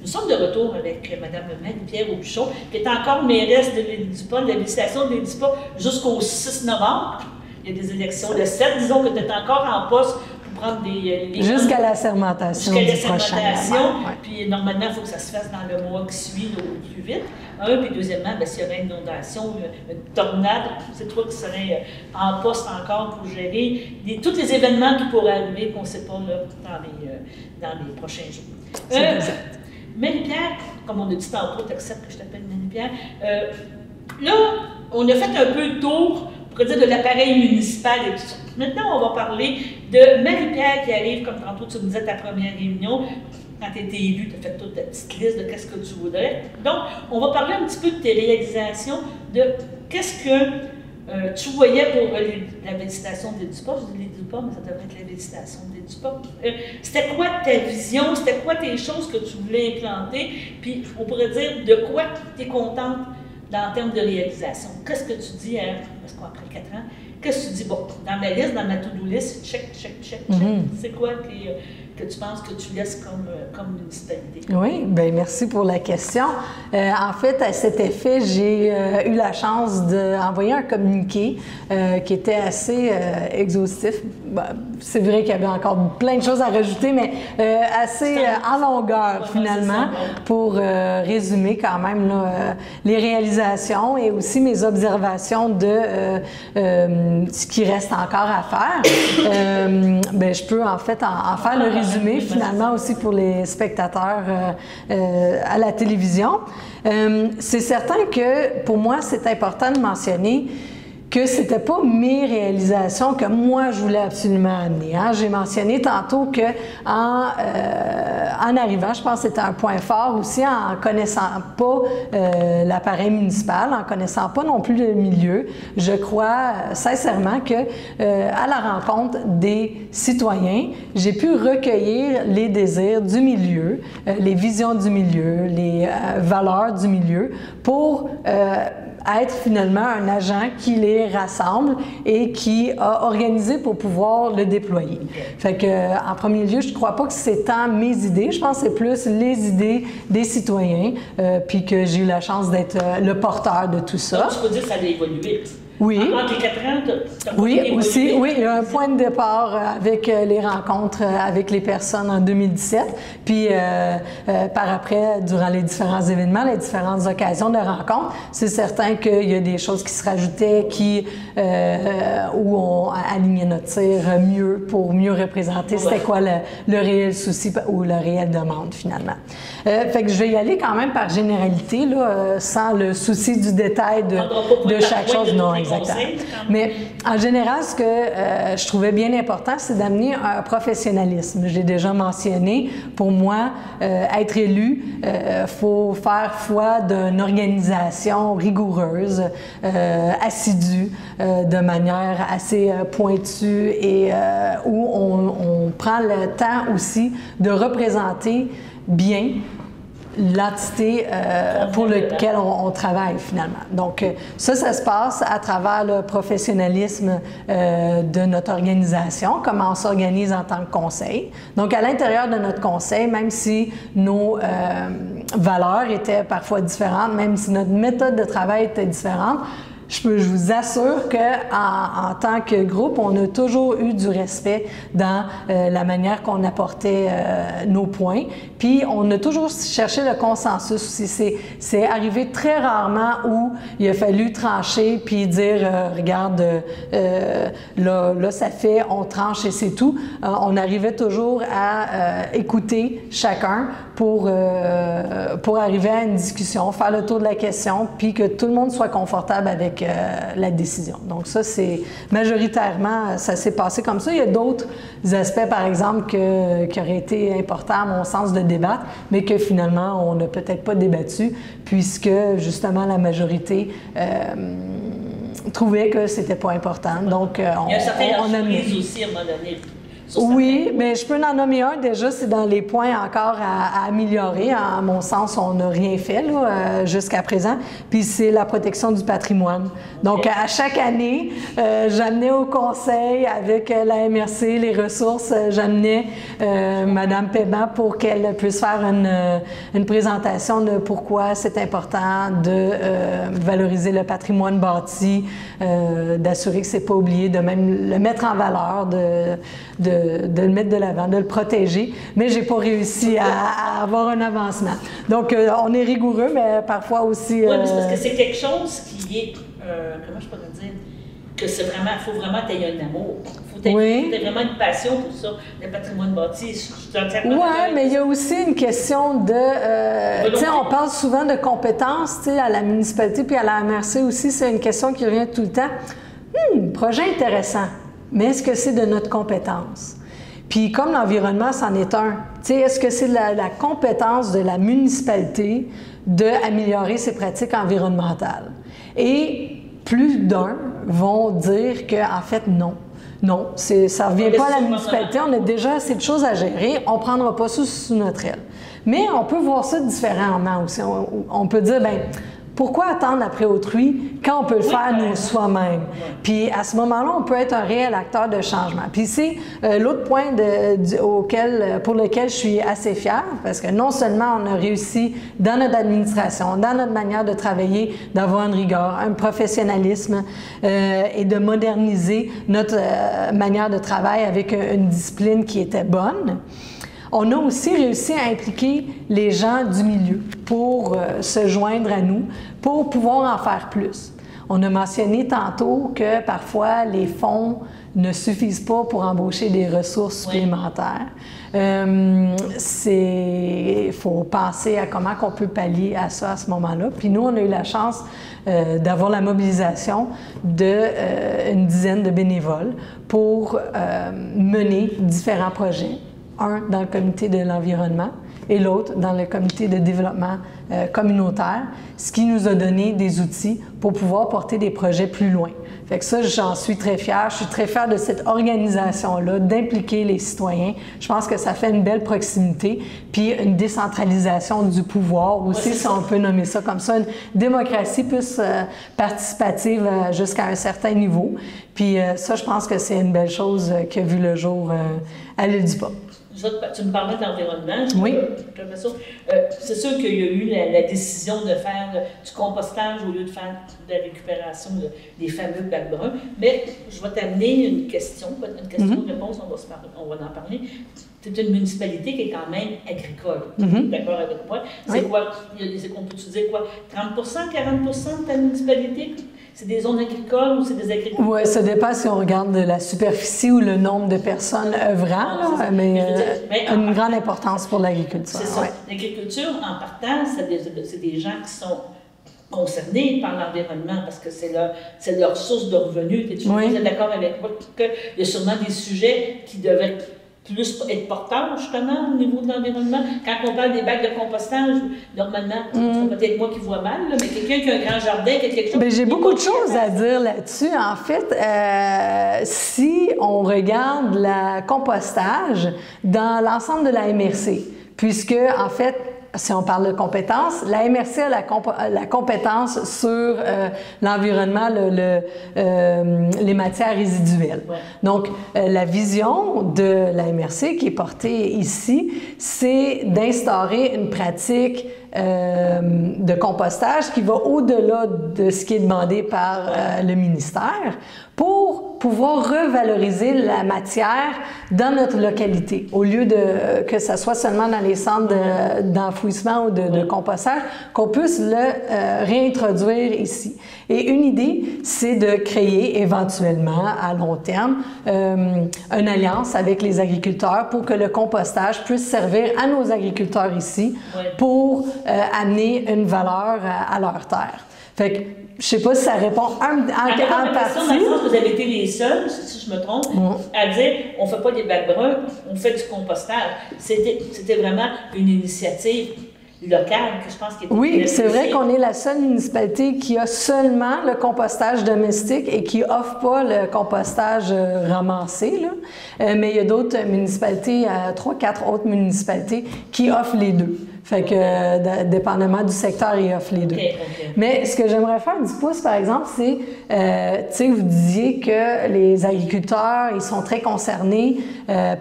Nous sommes de retour avec Mme Marie-Pierre Aubuchon, qui est encore mairesse de l'Île-du-Pas, de l'administration de l'Île-du-Pas, jusqu'au 6 novembre. Il y a des élections le 7, disons que tu es encore en poste pour prendre des jusqu'à la sermentation du prochain. Ouais. Puis normalement, il faut que ça se fasse dans le mois qui suit, au plus vite. Puis deuxièmement, s'il y aurait une inondation, une tornade, c'est toi qui serais en poste encore pour gérer tous les événements qui pourraient arriver qu'on ne sait pas là, dans les prochains jours. Marie-Pierre, comme on a dit tantôt, tu acceptes que je t'appelle Marie-Pierre. Là, on a fait un peu le tour, on pourrait dire, de l'appareil municipal et tout ça. Maintenant, on va parler de Marie-Pierre qui arrive, comme tantôt tu me disais, ta première réunion. Quand tu étais élue, tu as fait toute ta petite liste de qu'est-ce que tu voudrais. Donc, on va parler un petit peu de tes réalisations, de qu'est-ce que tu voyais pour la végétation de l'Île-du-Pas. Je dis l'Île-du-Pas, mais ça devrait être la végétation de l'Île-du-Pas. C'était quoi ta vision? C'était quoi tes choses que tu voulais implanter? Puis, on pourrait dire de quoi tu es contente en termes de réalisation. Qu'est-ce que tu dis, parce qu'après 4 ans, qu'est-ce que tu dis? Bon, dans ma liste, dans ma to-do list, check. C'est quoi que tu penses que tu laisses comme municipalité? Oui, bien merci pour la question. En fait, à cet effet, j'ai eu la chance d'envoyer un communiqué qui était assez exhaustif. C'est vrai qu'il y avait encore plein de choses à rajouter, mais assez en longueur finalement pour résumer quand même là, les réalisations et aussi mes observations de ce qui reste encore à faire. Ben, je peux en fait en faire le résumé finalement aussi pour les spectateurs à la télévision. C'est certain que pour moi, c'est important de mentionner que c'était pas mes réalisations que moi je voulais absolument amener. Hein. J'ai mentionné tantôt que en arrivant, je pense que c'était un point fort aussi en connaissant pas l'appareil municipal, en connaissant pas non plus le milieu. Je crois sincèrement que à la rencontre des citoyens, j'ai pu recueillir les désirs du milieu, les visions du milieu, les valeurs du milieu pour être finalement un agent qui les rassemble et qui a organisé pour pouvoir le déployer. Fait que, en premier lieu, je ne crois pas que c'est tant mes idées, je pense que c'est plus les idées des citoyens, puis que j'ai eu la chance d'être le porteur de tout ça. Donc, tu peux dire que ça a évolué. Oui. Entre les 4 ans, tu as oui, aussi, oui, il y a un point de départ avec les rencontres avec les personnes en 2017, puis par après, durant les différents événements, les différentes occasions de rencontres, c'est certain qu'il y a des choses qui se rajoutaient, où on alignait notre tir mieux pour mieux représenter c'était quoi le réel souci ou la réelle demande finalement. Fait que je vais y aller quand même par généralité, là, sans le souci du détail de chaque chose. Non, exactement. Mais en général, ce que je trouvais bien important, c'est d'amener un professionnalisme. J'ai déjà mentionné, pour moi, être élu, faut faire foi d'une organisation rigoureuse, assidue, de manière assez pointue et où on prend le temps aussi de représenter bien l'entité pour laquelle on travaille finalement. Donc ça se passe à travers le professionnalisme de notre organisation, comment on s'organise en tant que conseil. Donc à l'intérieur de notre conseil, même si nos valeurs étaient parfois différentes, même si notre méthode de travail était différente, je vous assure qu'en tant que groupe, on a toujours eu du respect dans la manière qu'on apportait nos points. Puis, on a toujours cherché le consensus aussi. C'est arrivé très rarement où il a fallu trancher puis dire regarde, là, ça fait, on tranche et c'est tout. On arrivait toujours à écouter chacun pour arriver à une discussion, faire le tour de la question, puis que tout le monde soit confortable avec la décision. Donc ça, c'est majoritairement, ça s'est passé comme ça. Il y a d'autres aspects, par exemple, qui auraient été importants à mon sens de débattre, mais que finalement, on n'a peut-être pas débattu, puisque justement la majorité trouvait que c'était pas important. Donc, il y a un certain entreprise aussi, à un moment donné. Oui, mais je peux en nommer un déjà, c'est dans les points encore à améliorer. À mon sens, on n'a rien fait là, jusqu'à présent. Puis c'est la protection du patrimoine. Donc, à chaque année, j'amenais au conseil avec la MRC, les ressources, j'amenais Mme Paiement pour qu'elle puisse faire une présentation de pourquoi c'est important de valoriser le patrimoine bâti, d'assurer que c'est pas oublié, de même le mettre en valeur, de le mettre de l'avant, de le protéger, mais j'ai pas réussi à avoir un avancement. Donc, on est rigoureux, mais parfois aussi... Oui, mais c'est parce que c'est quelque chose qui est, comment je peux dire, que c'est vraiment, il faut vraiment qu'il y ait un amour. Il faut qu'il y ait vraiment une passion pour ça, le patrimoine bâti. Oui, mais il y a aussi une question de... tu sais, on parle souvent de compétences, tu sais, à la municipalité puis à la MRC aussi, c'est une question qui revient tout le temps. Projet intéressant, mais est-ce que c'est de notre compétence? Puis comme l'environnement, c'en est un. Tu sais, est-ce que c'est la compétence de la municipalité d'améliorer ses pratiques environnementales? Et plus d'un vont dire qu'en fait, non. Non, ça ne revient pas à la municipalité. On a déjà assez de choses à gérer. On ne prendra pas ça sous notre aile. Mais on peut voir ça différemment aussi. On peut dire, bien, pourquoi attendre après autrui quand on peut le faire nous soi-même? Puis à ce moment-là, on peut être un réel acteur de changement. Puis c'est l'autre point pour lequel je suis assez fière, parce que non seulement on a réussi dans notre administration, dans notre manière de travailler, d'avoir une rigueur, un professionnalisme et de moderniser notre manière de travail avec une discipline qui était bonne. On a aussi réussi à impliquer les gens du milieu pour se joindre à nous, pour pouvoir en faire plus. On a mentionné tantôt que parfois les fonds ne suffisent pas pour embaucher des ressources supplémentaires. Il faut penser à comment on peut pallier à ça à ce moment-là. Puis nous, on a eu la chance d'avoir la mobilisation d'une dizaine de bénévoles pour mener différents projets. Un dans le comité de l'environnement et l'autre dans le comité de développement communautaire, ce qui nous a donné des outils pour pouvoir porter des projets plus loin. Fait que ça, j'en suis très fière. Je suis très fière de cette organisation-là, d'impliquer les citoyens. Je pense que ça fait une belle proximité, puis une décentralisation du pouvoir aussi, si on peut nommer ça comme ça, une démocratie plus participative jusqu'à un certain niveau. Puis ça, je pense que c'est une belle chose qui a vu le jour à l'île du Pas. Tu me parlais de l'environnement. Oui. C'est sûr qu'il y a eu la décision de faire du compostage au lieu de faire de la récupération des fameux bacs bruns. Mais je vais t'amener une question de réponse, on va en parler. C'est une municipalité qui est quand même agricole. D'accord avec moi? C'est quoi? On peut-tu dire quoi? 30 40 de ta municipalité? C'est des zones agricoles ou c'est des agriculteurs? Oui, ça dépend si on regarde la superficie ou le nombre de personnes œuvrant, mais une grande importance pour l'agriculture. C'est ça. Ouais. L'agriculture, en partant, c'est des gens qui sont concernés par l'environnement parce que c'est leur source de revenus. Vous êtes d'accord avec moi qu'il y a sûrement des sujets qui devaient plus être porteurs, justement, au niveau de l'environnement. Quand on parle des bacs de compostage, normalement, c'est peut-être moi qui vois mal, là, mais quelqu'un qui a un grand jardin, qui a quelque chose... Bien, j'ai beaucoup de choses à dire là-dessus. En fait, si on regarde le compostage dans l'ensemble de la MRC, puisque, en fait, si on parle de compétences, la MRC a la compétence sur l'environnement, les matières résiduelles. Ouais. Donc, la vision de la MRC qui est portée ici, c'est d'instaurer une pratique de compostage qui va au-delà de ce qui est demandé par le ministère pour pouvoir revaloriser la matière dans notre localité, au lieu que ça soit seulement dans les centres d'enfouissement ou de compostage, qu'on puisse le réintroduire ici. Et une idée, c'est de créer éventuellement, à long terme, une alliance avec les agriculteurs pour que le compostage puisse servir à nos agriculteurs ici pour amener une valeur à leur terre. Fait que, je ne sais pas si ça répond en partie. Dans le sens que vous avez été les seuls, si je me trompe, à dire on ne fait pas des bacs bruns, on fait du compostage. C'était vraiment une initiative. local que je pense qu'il est Oui, c'est vrai qu'on est la seule municipalité qui a seulement le compostage domestique et qui offre pas le compostage ramassé, là. Mais il y a d'autres municipalités, 3-4 autres municipalités qui offrent les deux. Fait que, dépendamment du secteur, ils offrent les deux. Okay. Mais ce que j'aimerais faire du pouce, par exemple, c'est, tu sais, vous disiez que les agriculteurs, ils sont très concernés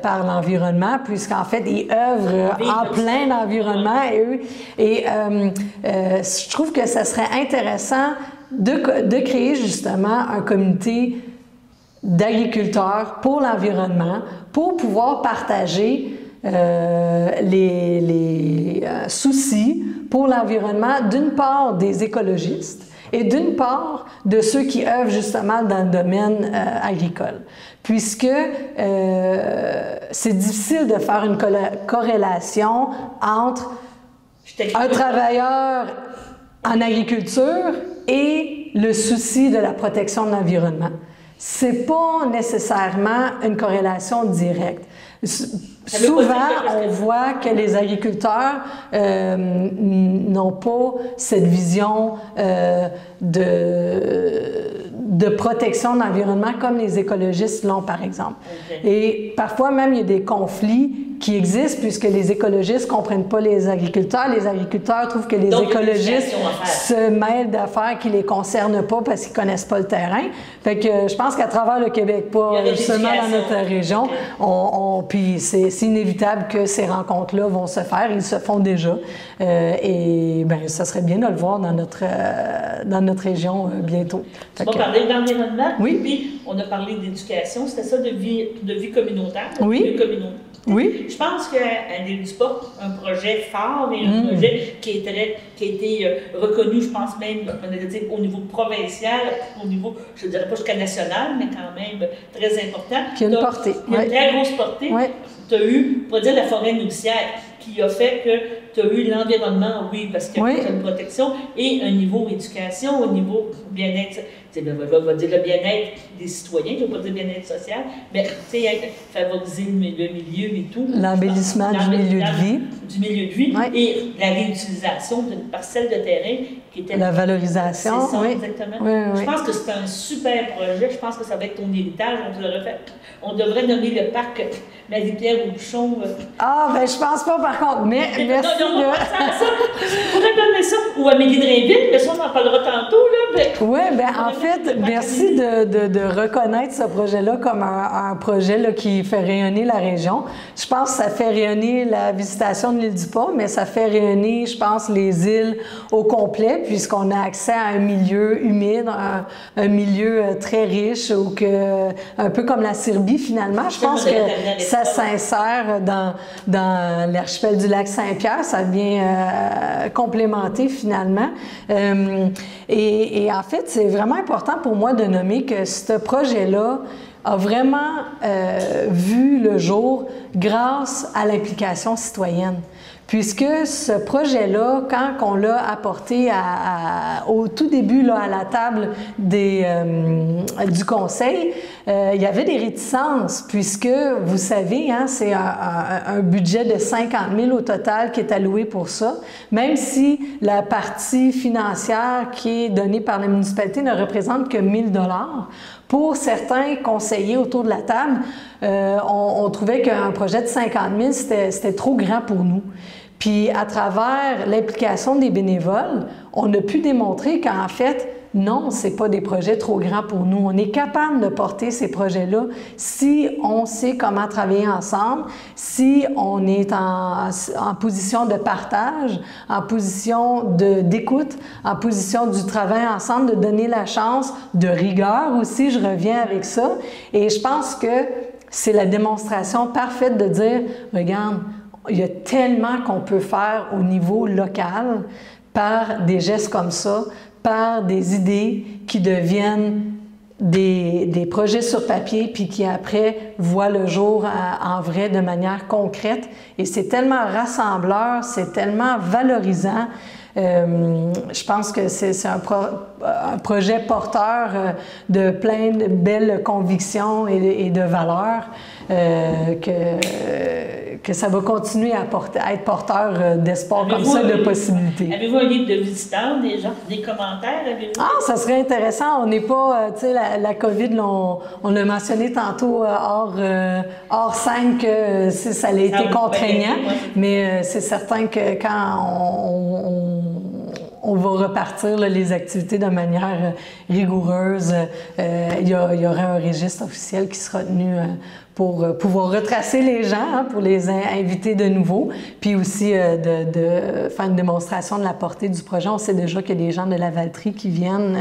par l'environnement, puisqu'en fait, ils œuvrent en plein environnement. Je trouve que ça serait intéressant de créer justement un comité d'agriculteurs pour l'environnement, pour pouvoir partager les soucis pour l'environnement, d'une part des écologistes et d'une part de ceux qui œuvrent justement dans le domaine agricole. Puisque c'est difficile de faire une corrélation entre un travailleur en agriculture et le souci de la protection de l'environnement. C'est pas nécessairement une corrélation directe. Souvent, on voit que les agriculteurs n'ont pas cette vision de protection de l'environnement comme les écologistes l'ont, par exemple. Et parfois même, il y a des conflits qui existent puisque les écologistes ne comprennent pas les agriculteurs. Les agriculteurs trouvent que les écologistes se mêlent d'affaires qui ne les concernent pas parce qu'ils ne connaissent pas le terrain. Fait que je pense qu'à travers le Québec, pas seulement dans notre région, puis c'est inévitable que ces rencontres-là vont se faire. Ils se font déjà. Et bien, ça serait bien de le voir dans notre région bientôt. Tu m'as parlé d'environnement, oui. Puis on a parlé d'éducation. C'était ça, de vie communautaire, oui. Oui. Je pense qu'elle n'est pas un projet fort, mais un projet qui a été reconnu, je pense même, au niveau provincial, au niveau, je ne dirais pas jusqu'à national, mais quand même très important. Qui a une portée. Une très grosse portée. Oui. Tu as eu, on va dire, la forêt nourricière, qui a fait que tu as eu l'environnement, oui, parce qu'il y a une protection, et un niveau éducation, au niveau bien-être, on va dire le bien-être des citoyens, je ne vais pas dire bien-être social, mais favoriser le milieu et tout. L'embellissement du milieu de vie. Du milieu de vie, et la réutilisation d'une parcelle de terrain qui était... La valorisation, c'est ça, exactement. Je pense que c'est un super projet, je pense que ça va être ton héritage, on devrait nommer le parc Marie-Pierre Aubuchon. Ah, ben je pense pas par contre, mais merci. On pourrait nommer ça, ou Amélie Drainville, mais ça on en parlera tantôt. Oui, bien en fait, merci de reconnaître ce projet-là comme un projet là, qui fait rayonner la région. Je pense que ça fait rayonner la visitation de l'île du Pas, mais ça fait rayonner, je pense, les îles au complet, puisqu'on a accès à un milieu humide, un milieu très riche, un peu comme la Serbie finalement. Je pense que ça s'insère dans l'archipel du lac Saint-Pierre, ça vient complémenter finalement. Et en fait, c'est vraiment important pour moi de nommer que ce projet-là a vraiment vu le jour grâce à l'implication citoyenne. Puisque ce projet-là, quand on l'a apporté au tout début là, à la table du conseil, il y avait des réticences, puisque, vous savez, hein, c'est un budget de 50 000 au total qui est alloué pour ça, même si la partie financière qui est donnée par la municipalité ne représente que 1 000 $. Pour certains conseillers autour de la table, on trouvait qu'un projet de 50 000 c'était trop grand pour nous. Puis, à travers l'implication des bénévoles, on a pu démontrer qu'en fait, non, ce n'est pas des projets trop grands pour nous. On est capable de porter ces projets-là si on sait comment travailler ensemble, si on est en position de partage, en position d'écoute, en position du travail ensemble, de donner la chance, de rigueur aussi, je reviens avec ça. Et je pense que c'est la démonstration parfaite de dire, regarde, il y a tellement qu'on peut faire au niveau local par des gestes comme ça, par des idées qui deviennent des projets sur papier puis qui après voient le jour en vrai de manière concrète. Et c'est tellement rassembleur, c'est tellement valorisant. Je pense que c'est un projet porteur de plein de belles convictions et de valeurs que ça va continuer à être porteur d'espoir comme ça, de possibilités. Avez-vous un livre de visiteurs, des gens, des commentaires? Ça serait intéressant. On n'est pas, tu sais, la COVID, là, on l'a mentionné tantôt hors scène que ça a été contraignant, mais c'est certain que quand on va repartir là, les activités de manière rigoureuse. Il y aura un registre officiel qui sera tenu pour pouvoir retracer les gens, pour les inviter de nouveau, puis aussi de faire une démonstration de la portée du projet. On sait déjà qu'il y a des gens de la Valtrie qui viennent,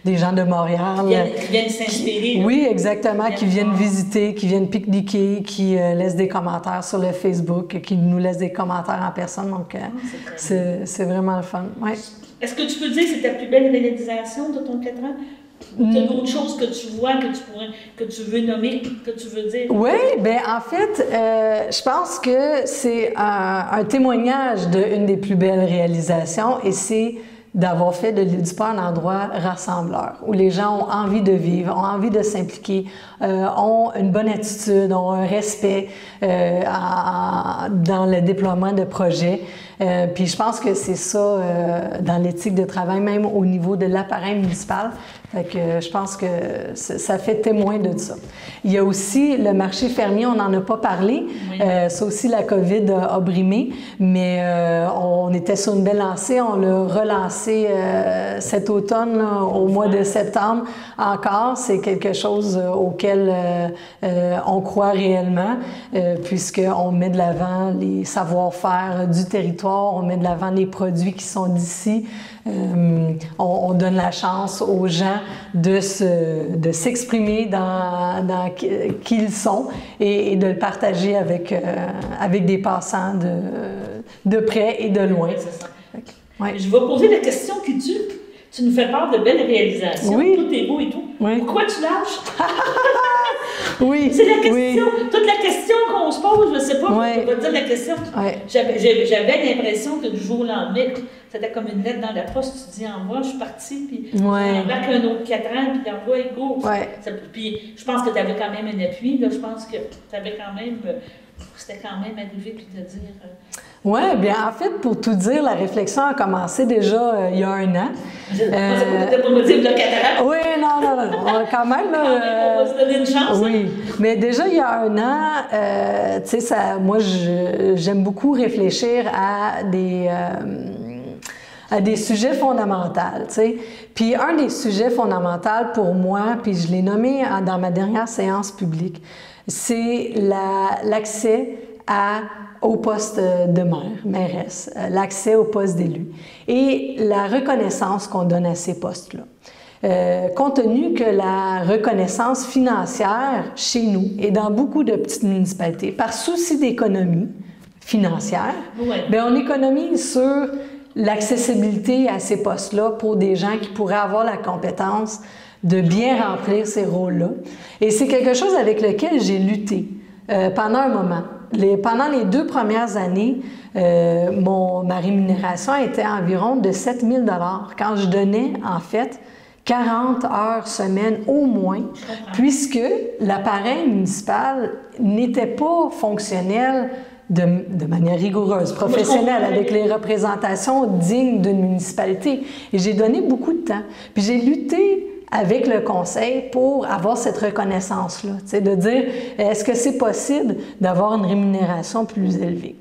des gens de Montréal. Qui viennent s'inspirer. Oui, exactement, qui viennent visiter, qui viennent pique-niquer, qui laissent des commentaires sur le Facebook, qui nous laissent des commentaires en personne. Donc, c'est vraiment le fun. Ouais. Est-ce que tu peux dire que c'est ta plus belle réalisation de ton 4 ans? Ou tu as d'autres choses que tu vois, que tu veux nommer, que tu veux dire? Oui, bien en fait, je pense que c'est un témoignage d'une des plus belles réalisations et c'est d'avoir fait de l'île du Port un endroit rassembleur, où les gens ont envie de vivre, ont envie de s'impliquer, ont une bonne attitude, ont un respect dans le déploiement de projets. Puis je pense que c'est ça dans l'éthique de travail, même au niveau de l'appareil municipal. Fait que je pense que ça fait témoin de ça. Il y a aussi le marché fermier, on n'en a pas parlé. Oui. Ça aussi, la COVID a brimé, mais on était sur une belle lancée. On l'a relancé cet automne, là, au mois de septembre. Encore, c'est quelque chose auquel on croit réellement, puisqu'on met de l'avant les savoir-faire du territoire, on met de l'avant les produits qui sont d'ici. On donne la chance aux gens de s'exprimer dans qui ils sont et de le partager avec des passants de près et de loin. C'est ça. Ouais. Je vais poser la question qui tue. Tu nous fais part de belles réalisations, oui. Tout est beau et tout. Oui. Pourquoi tu lâches? Oui. C'est la question, oui. Toute la question qu'on se pose, je ne sais pas, oui. on va dire la question. Oui. J'avais l'impression que du jour au lendemain, c'était comme une lettre dans la poste, tu dis envoie, je suis partie, puis on embarque un autre 4 ans, puis l'envoie et go. Puis je pense que tu avais quand même un appui, là, je pense que tu avais quand même, c'était quand même arrivé, puis de dire... Oui, bien, en fait, pour tout dire, la réflexion a commencé déjà il y a 1 an. C'est peut-être pour me dire le 4 ans. Oui, non, quand même. On va se donner une chance. Oui, mais déjà il y a 1 an, tu sais, moi, j'aime beaucoup réfléchir à des sujets fondamentaux, tu sais. Puis un des sujets fondamentaux pour moi, puis je l'ai nommé dans ma dernière séance publique, c'est l'accès au poste de mairesse, l'accès au poste d'élu et la reconnaissance qu'on donne à ces postes-là. Compte tenu que la reconnaissance financière chez nous et dans beaucoup de petites municipalités, par souci d'économie financière, bien, on économise sur l'accessibilité à ces postes-là pour des gens qui pourraient avoir la compétence de bien remplir ces rôles-là. Et c'est quelque chose avec lequel j'ai lutté pendant un moment. Pendant les 2 premières années, ma rémunération était environ de 7 000 $, quand je donnais, en fait, 40 heures semaine au moins, puisque l'appareil municipal n'était pas fonctionnel de manière rigoureuse, professionnelle, avec les représentations dignes d'une municipalité. Et j'ai donné beaucoup de temps. Puis j'ai lutté avec le conseil pour avoir cette reconnaissance-là, de dire, est-ce que c'est possible d'avoir une rémunération plus élevée?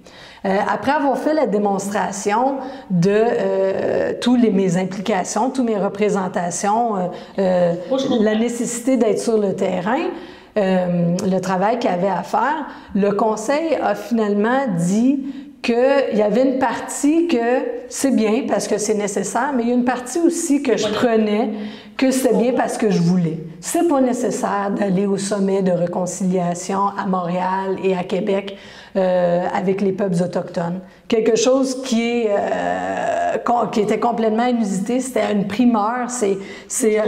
Après avoir fait la démonstration de mes implications, toutes mes représentations, la nécessité d'être sur le terrain, le travail qu'il y avait à faire, le conseil a finalement dit qu'il y avait une partie que c'est bien parce que c'est nécessaire, mais il y a une partie aussi que je prenais que c'était bien parce que je voulais. C'est pas nécessaire d'aller au sommet de réconciliation à Montréal et à Québec avec les peuples autochtones. Quelque chose qui était complètement inusité, c'était une primeur, c'est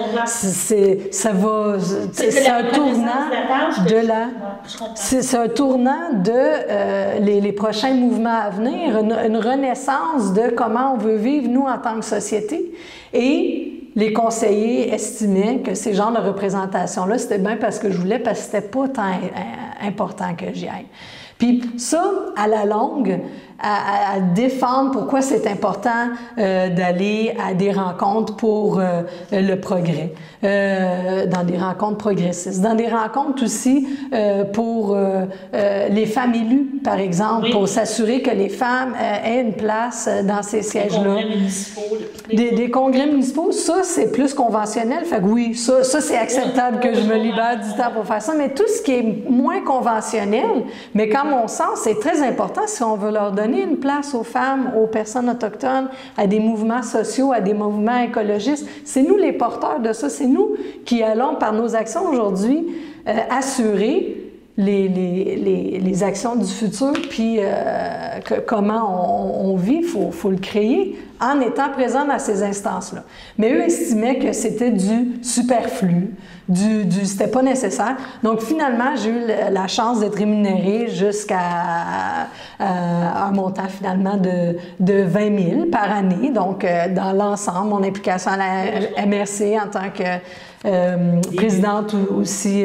un tournant de les prochains mouvements à venir, une renaissance de comment on veut vivre nous en tant que société. Et les conseillers estimaient que ces genres de représentations-là, c'était bien parce que je voulais, parce que c'était pas tant important que j'y aille. Puis ça, à la longue, à défendre pourquoi c'est important d'aller à des rencontres pour le progrès, dans des rencontres progressistes, dans des rencontres aussi pour les femmes élues, par exemple, pour s'assurer que les femmes aient une place dans ces sièges-là. Des congrès municipaux. Des congrès municipaux, ça, c'est plus conventionnel. Fait que oui, ça c'est acceptable que je me libère du temps pour faire ça. Mais tout ce qui est moins conventionnel, mais qu'à mon sens, c'est très important si on veut leur donner une place aux femmes, aux personnes autochtones, à des mouvements sociaux, à des mouvements écologistes. C'est nous les porteurs de ça. C'est nous qui allons, par nos actions aujourd'hui, assurer les actions du futur, puis comment on vit, faut le créer en étant présent dans ces instances-là. Mais eux estimaient que c'était du superflu, c'était pas nécessaire. Donc finalement, j'ai eu la chance d'être rémunérée jusqu'à un montant finalement de 20 000 par année. Donc dans l'ensemble, mon implication à la MRC en tant que présidente aussi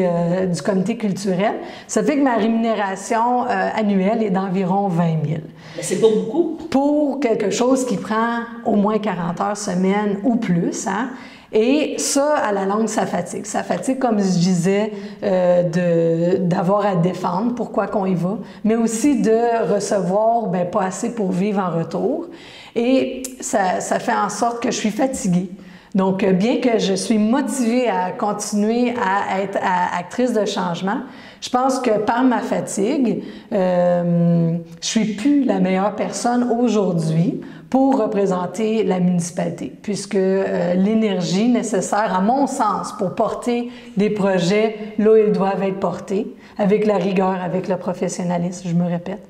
du comité culturel. Ça fait que ma rémunération annuelle est d'environ 20 000. Mais c'est pas beaucoup. Pour quelque chose qui prend au moins 40 heures semaine ou plus, hein? Et ça, à la longue, ça fatigue. Ça fatigue, comme je disais, d'avoir à défendre pourquoi qu'on y va, mais aussi de recevoir pas assez pour vivre en retour. Et ça fait en sorte que je suis fatiguée. Donc, bien que je suis motivée à continuer à être actrice de changement, je pense que par ma fatigue, je suis plus la meilleure personne aujourd'hui pour représenter la municipalité, puisque l'énergie nécessaire, à mon sens, pour porter des projets là où ils doivent être portés, avec la rigueur, avec le professionnalisme, je me répète,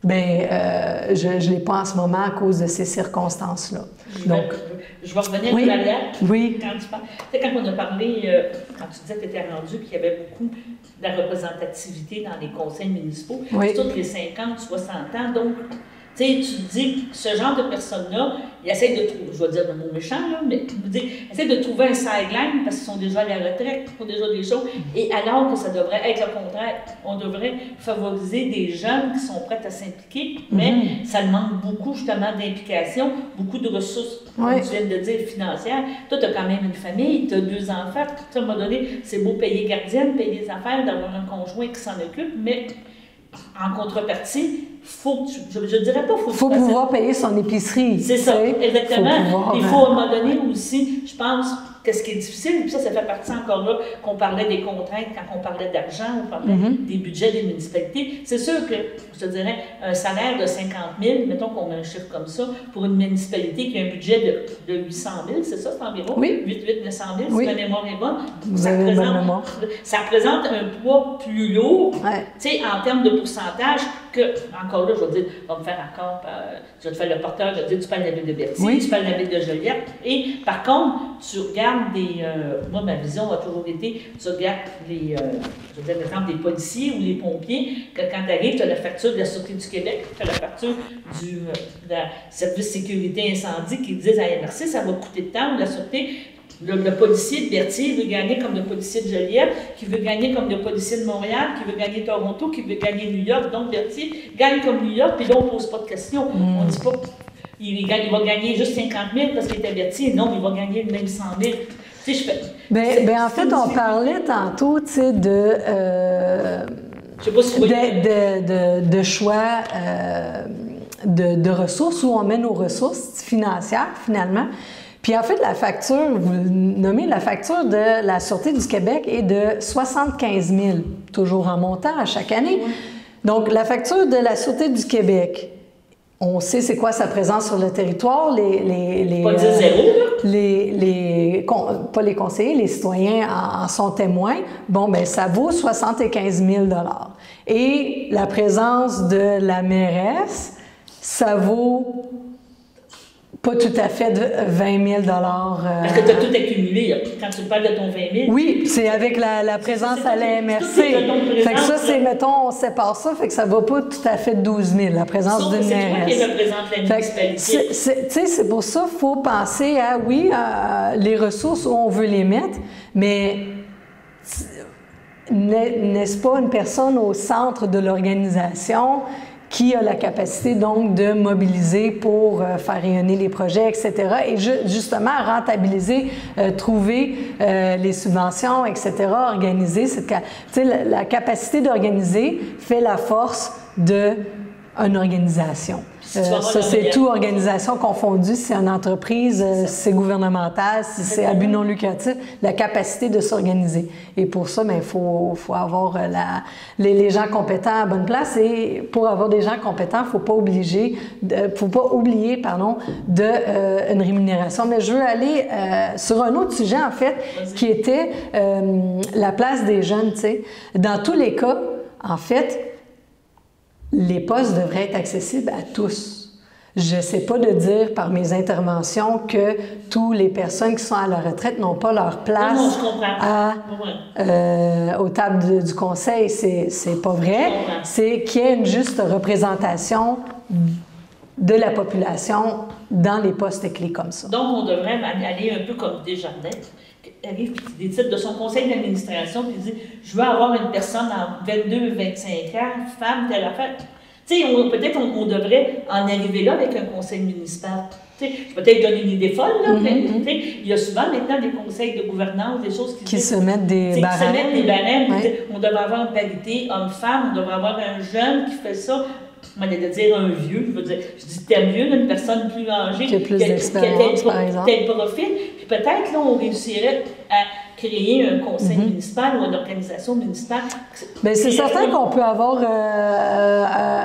je ne l'ai pas en ce moment à cause de ces circonstances-là. Donc, je vais revenir à l'arrière. Oui. Quand on a parlé, quand tu disais que tu étais rendu qu'il y avait beaucoup de la représentativité dans les conseils municipaux, c'est toutes les 50, 60 ans, donc tu te dis, ce genre de personnes-là, ils essaient de trouver, je vais dire le mot méchant, là, mais essaient de trouver un sideline parce qu'ils sont déjà à la retraite, ils font déjà des choses, et alors que ça devrait être le contraire. On devrait favoriser des jeunes qui sont prêts à s'impliquer, mais ça demande beaucoup justement d'implication, beaucoup de ressources, comme tu viens de dire, financières. Toi, tu as quand même une famille, tu as 2 enfants, à un moment donné, c'est beau payer gardienne, payer des affaires, d'avoir un conjoint qui s'en occupe, mais en contrepartie, je dirais pas faut pouvoir payer son épicerie. C'est ça, exactement. Il faut à un moment donné aussi, je pense, qu'est-ce qui est difficile, puis ça fait partie encore là qu'on parlait des contraintes, quand on parlait d'argent, on parlait des budgets des municipalités. C'est sûr que, je te dirais, un salaire de 50 000, mettons qu'on met un chiffre comme ça, pour une municipalité qui a un budget de 800 000, c'est ça, c'est environ? 900 000, si ma mémoire est bonne. Ça représente un poids plus lourd, tu sais, en termes de pourcentage, que, encore là, je vais dire, on va me faire encore, je vais te faire le porteur, je vais te dire, tu parles de la ville de Berthier, tu parles de la ville de Joliette, et par contre, tu regardes moi, ma vision a toujours été, tu regardes je vais dire l'exemple des policiers ou les pompiers, que quand tu arrives, tu as la facture de la Sûreté du Québec, tu as la facture du service sécurité incendie qui disent à la MRC, ça va coûter de temps, ou la Sûreté. Le policier de Berthier veut gagner comme le policier de Joliette, qui veut gagner comme le policier de Montréal, qui veut gagner Toronto, qui veut gagner New York. Donc, Berthier gagne comme New York, puis là, on ne pose pas de questions. On ne dit pas qu'il va gagner juste 50 000 parce qu'il est à Berthier. Non, il va gagner même 100 000. Tu sais, en fait, on parlait tantôt, tu sais, de choix de ressources, où on met nos ressources financières, finalement. Puis en fait, la facture, vous nommez la facture de la Sûreté du Québec est de 75 000, toujours en montant à chaque année. Donc, la facture de la Sûreté du Québec, on sait c'est quoi sa présence sur le territoire, pas les conseillers, les citoyens en sont témoins. Bon, bien, ça vaut 75 000 $. Et la présence de la mairesse, ça vaut pas tout à fait 20 000 $. Parce que tu as tout accumulé. Quand tu parles de ton 20 000. Oui, c'est avec la présence à la MRC. Fait que ça, c'est, mettons, on sépare ça, fait que ça va pas tout à fait 12 000, la présence d'une mairesse. C'est toi qui représente la municipalité. Tu sais, c'est pour ça qu'il faut penser à, les ressources où on veut les mettre, mais n'est-ce pas une personne au centre de l'organisation qui a la capacité donc de mobiliser pour faire rayonner les projets, etc. Et justement rentabiliser, trouver les subventions, etc., organiser. La capacité d'organiser fait la force d'une organisation. Ça, c'est tout organisation confondue, si c'est une entreprise, si c'est gouvernemental, si c'est à but non lucratif, la capacité de s'organiser. Et pour ça, il faut avoir les gens compétents à la bonne place. Et pour avoir des gens compétents, il ne faut pas oublier une rémunération. Mais je veux aller sur un autre sujet, en fait, qui était la place des jeunes. T'sais. Dans tous les cas, en fait, les postes devraient être accessibles à tous. Je ne sais pas de dire par mes interventions que toutes les personnes qui sont à la retraite n'ont pas leur place aux tables du conseil. C'est pas vrai. C'est qu'il y ait une juste représentation de la population dans les postes clés comme ça. Donc, on devrait aller un peu comme Desjardins, qui arrive qui décide de son conseil d'administration puis dit « Je veux avoir une personne en 22-25 ans, femme, telle affaire. » Tu sais, peut-être on devrait en arriver là avec un conseil municipal. Tu sais, je vais peut-être donner une idée folle, là, mais il y a souvent maintenant des conseils de gouvernance, des choses qui se mettent des barèmes. Qui se mettent des barèmes. On devrait avoir une parité homme-femme, on devrait avoir un jeune qui fait ça. On allait dire un vieux, je dis terme vieux, une personne plus âgée, qui a plus d'expérience, par exemple. Tel profil, puis peut-être là, on réussirait à créer un conseil municipal ou une organisation municipale. Bien, c'est certain qu'on peut avoir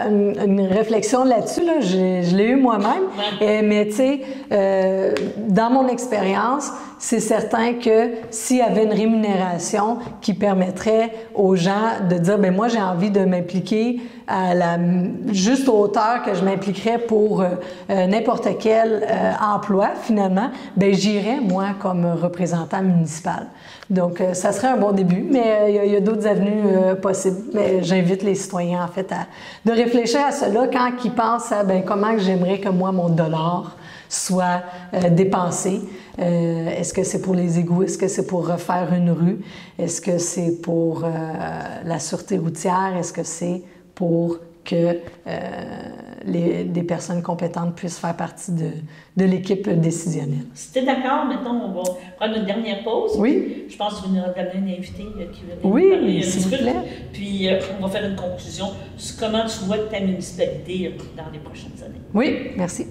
une réflexion là-dessus. Là. Je l'ai eu moi-même. Mais tu sais, dans mon expérience, c'est certain que s'il y avait une rémunération qui permettrait aux gens de dire, bien moi, j'ai envie de m'impliquer à la juste hauteur que je m'impliquerais pour n'importe quel emploi, finalement, bien j'irais, moi, comme représentant municipal. Donc, ça serait un bon début, mais il y a d'autres avenues possibles. Mais j'invite les citoyens, en fait, de réfléchir à cela quand ils pensent à bien, comment que j'aimerais que moi, mon dollar soit dépensé. Est-ce que c'est pour les égouts? Est-ce que c'est pour refaire une rue? Est-ce que c'est pour la sûreté routière? Est-ce que c'est pour que des personnes compétentes puissent faire partie de l'équipe décisionnelle? Si tu es d'accord, mettons, on va prendre une dernière pause. Oui. Je pense que tu vas nous ramener un invité qui va nous parler s'il vous plaît. Puis on va faire une conclusion sur comment tu vois ta municipalité dans les prochaines années. Oui, merci.